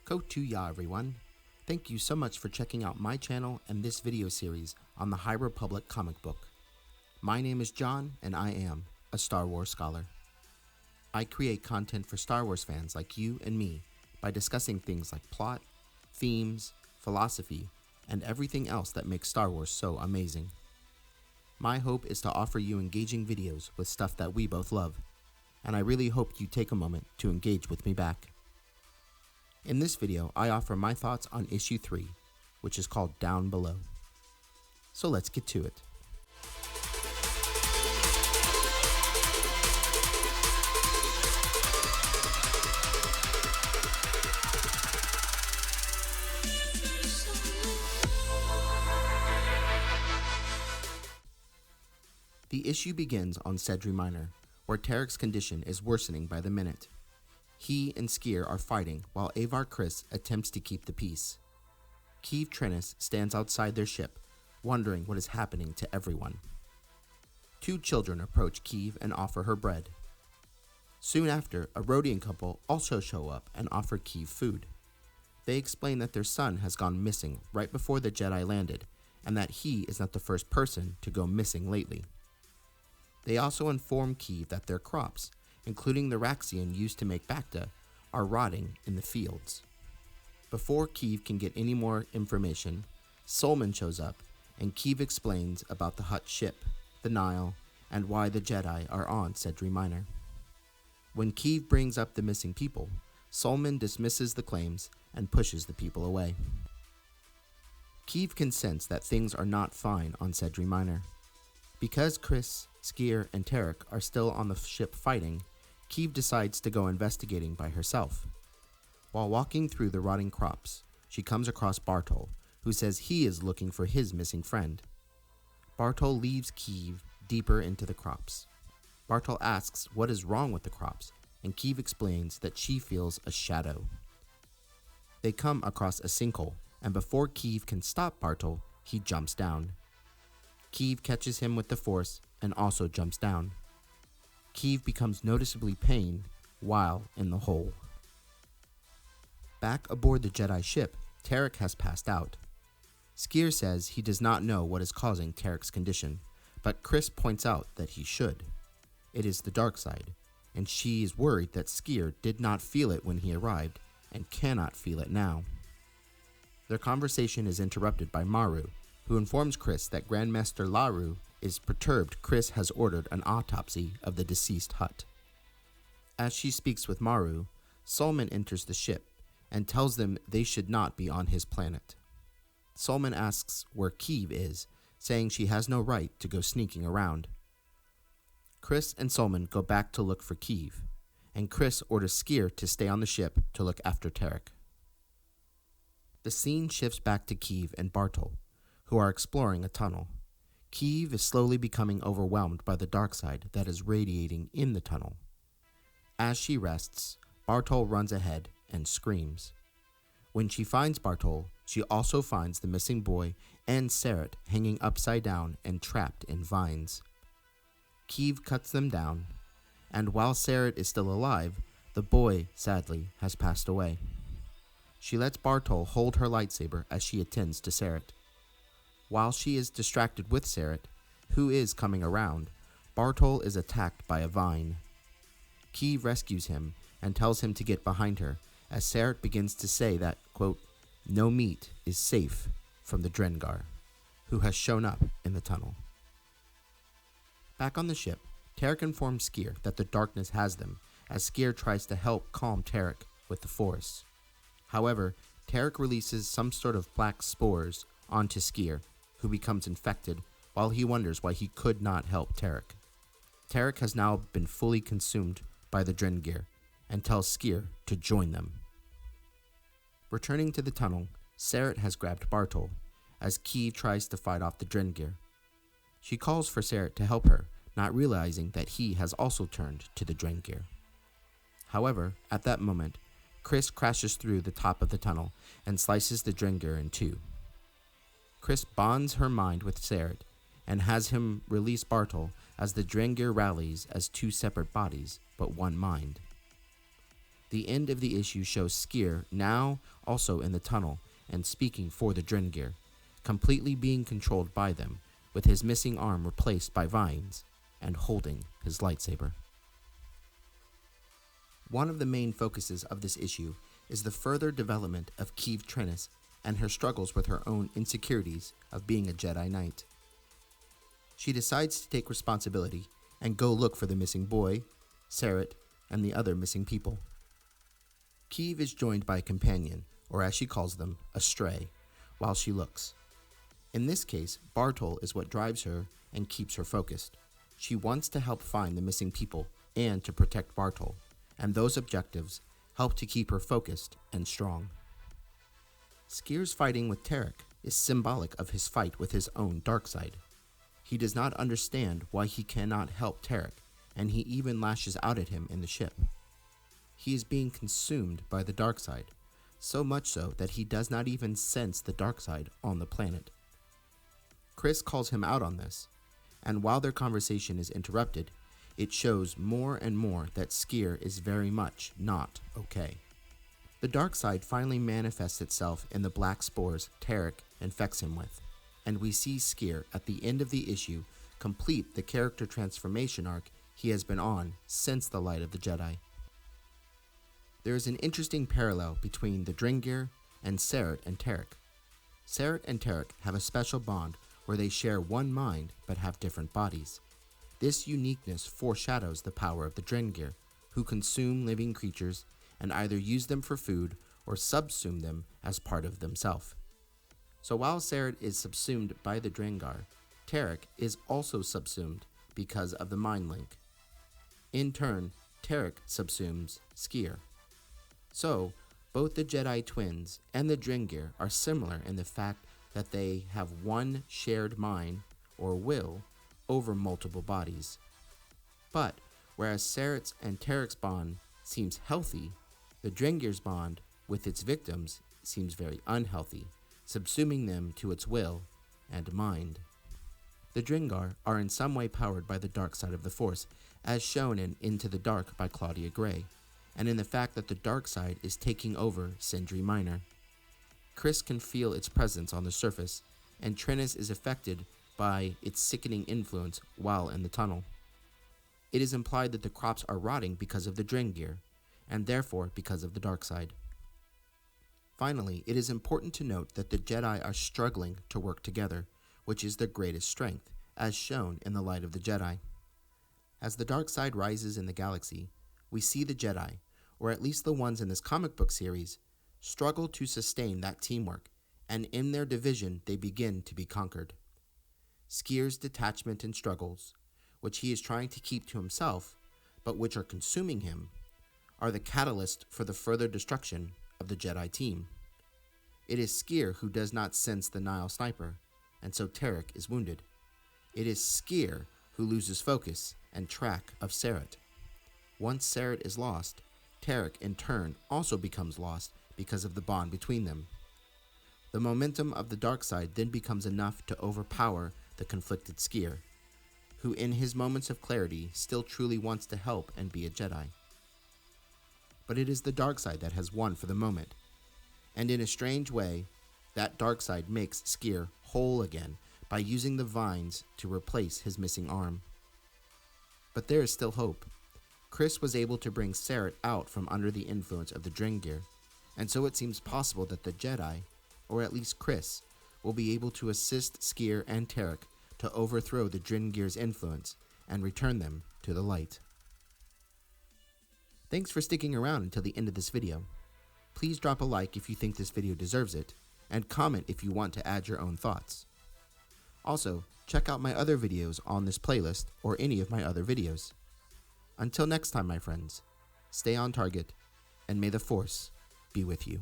Go to ya everyone. Thank you so much for checking out my channel and this video series on the High Republic comic book. My name is John and I am a Star Wars scholar. I create content for Star Wars fans like you and me by discussing things like plot, themes, philosophy, and everything else that makes Star Wars so amazing. My hope is to offer you engaging videos with stuff that we both love, and I really hope you take a moment to engage with me back. In this video, I offer my thoughts on issue 3, which is called Down Below. So let's get to it. The issue begins on Sedri Minor, where Tarek's condition is worsening by the minute. He and Skier are fighting while Avar Kriss attempts to keep the peace. Keeve Trennis stands outside their ship, wondering what is happening to everyone. Two children approach Keeve and offer her bread. Soon after, a Rodian couple also show up and offer Keeve food. They explain that their son has gone missing right before the Jedi landed, and that he is not the first person to go missing lately. They also inform Keeve that their crops, including the Raxian used to make Bacta, are rotting in the fields. Before Keeve can get any more information, Solman shows up, and Keeve explains about the Hutt ship, the Nile, and why the Jedi are on Sedri Minor. When Keeve brings up the missing people, Solman dismisses the claims and pushes the people away. Keeve can sense that things are not fine on Sedri Minor. Because Kriss, Skier, and Tarek are still on the ship fighting, Keeve decides to go investigating by herself. While walking through the rotting crops, she comes across Bartol, who says he is looking for his missing friend. Bartol leaves Keeve deeper into the crops. Bartol asks what is wrong with the crops, and Keeve explains that she feels a shadow. They come across a sinkhole, and before Keeve can stop Bartol, he jumps down. Keeve catches him with the Force and also jumps down. Keeve becomes noticeably pained while in the hole. Back aboard the Jedi ship, Tarek has passed out. Skier says he does not know what is causing Tarek's condition, but Kriss points out that he should. It is the dark side, and she is worried that Skier did not feel it when he arrived and cannot feel it now. Their conversation is interrupted by Maru, who informs Kriss that Grandmaster Laru is perturbed Kriss has ordered an autopsy of the deceased Hutt. As she speaks with Maru, Solman enters the ship and tells them they should not be on his planet. Solman asks where Keeve is, saying she has no right to go sneaking around. Kriss and Solman go back to look for Keeve, and Kriss orders Skier to stay on the ship to look after Tarek. The scene shifts back to Keeve and Bartol, who are exploring a tunnel. Keeve is slowly becoming overwhelmed by the dark side that is radiating in the tunnel. As she rests, Bartol runs ahead and screams. When she finds Bartol, she also finds the missing boy and Sarret hanging upside down and trapped in vines. Keeve cuts them down, and while Sarret is still alive, the boy, sadly, has passed away. She lets Bartol hold her lightsaber as she attends to Sarret. While she is distracted with Sarret, who is coming around, Bartol is attacked by a vine. Keeve rescues him and tells him to get behind her, as Sarret begins to say that, quote, no meat is safe from the Drengar, who has shown up in the tunnel. Back on the ship, Tarek informs Skier that the darkness has them, as Skier tries to help calm Tarek with the Force. However, Tarek releases some sort of black spores onto Skier, who becomes infected while he wonders why he could not help Tarek. Tarek has now been fully consumed by the Drengir and tells Skier to join them. Returning to the tunnel, Sarret has grabbed Bartol as Keeve tries to fight off the Drengir. She calls for Sarret to help her, not realizing that he has also turned to the Drengir. However, at that moment, Kriss crashes through the top of the tunnel and slices the Drengir in two. Kriss bonds her mind with Sarret and has him release Bartol as the Drengir rallies as two separate bodies, but one mind. The end of the issue shows Skier now also in the tunnel and speaking for the Drengir, completely being controlled by them, with his missing arm replaced by vines, and holding his lightsaber. One of the main focuses of this issue is the further development of Keeve Trennis and her struggles with her own insecurities of being a Jedi Knight. She decides to take responsibility and go look for the missing boy, Sareth, and the other missing people. Keeve is joined by a companion, or as she calls them, a stray, while she looks. In this case, Bartol is what drives her and keeps her focused. She wants to help find the missing people and to protect Bartol, and those objectives help to keep her focused and strong. Skier's fighting with Tarek is symbolic of his fight with his own dark side. He does not understand why he cannot help Tarek, and he even lashes out at him in the ship. He is being consumed by the dark side, so much so that he does not even sense the dark side on the planet. Chris calls him out on this, and while their conversation is interrupted, it shows more and more that Skier is very much not okay. The dark side finally manifests itself in the black spores Tarek infects him with, and we see Skier at the end of the issue complete the character transformation arc he has been on since the Light of the Jedi. There is an interesting parallel between the Drengir and Sareth and Tarek. Sareth and Tarek have a special bond where they share one mind but have different bodies. This uniqueness foreshadows the power of the Drengir, who consume living creatures and either use them for food or subsume them as part of themselves. So while Sareth is subsumed by the Drengir, Tarek is also subsumed because of the mind link. In turn, Tarek subsumes Skier. So, both the Jedi twins and the Drengir are similar in the fact that they have one shared mind, or will, over multiple bodies. But, whereas Sareth's and Tarek's bond seems healthy, the Drengir's bond with its victims seems very unhealthy, subsuming them to its will and mind. The Drengir are in some way powered by the dark side of the Force, as shown in Into the Dark by Claudia Gray, and in the fact that the dark side is taking over Sindri Minor. Chris can feel its presence on the surface, and Trennis is affected by its sickening influence while in the tunnel. It is implied that the crops are rotting because of the Drengir, and therefore because of the dark side. Finally, it is important to note that the Jedi are struggling to work together, which is their greatest strength, as shown in the Light of the Jedi. As the dark side rises in the galaxy, we see the Jedi, or at least the ones in this comic book series, struggle to sustain that teamwork, and in their division they begin to be conquered. Skier's detachment and struggles, which he is trying to keep to himself, but which are consuming him, are the catalyst for the further destruction of the Jedi team. It is Skier who does not sense the Nihil sniper, and so Tarek is wounded. It is Skier who loses focus and track of Sareth. Once Sareth is lost, Tarek in turn also becomes lost because of the bond between them. The momentum of the dark side then becomes enough to overpower the conflicted Skier, who in his moments of clarity still truly wants to help and be a Jedi. But it is the dark side that has won for the moment, and in a strange way, that dark side makes Skier whole again by using the vines to replace his missing arm. But there is still hope. Chris was able to bring Sareth out from under the influence of the Drengir, and so it seems possible that the Jedi, or at least Chris, will be able to assist Skier and Tarek to overthrow the Drengir's influence and return them to the light. Thanks for sticking around until the end of this video. Please drop a like if you think this video deserves it, and comment if you want to add your own thoughts. Also, check out my other videos on this playlist or any of my other videos. Until next time, my friends, stay on target, and may the Force be with you.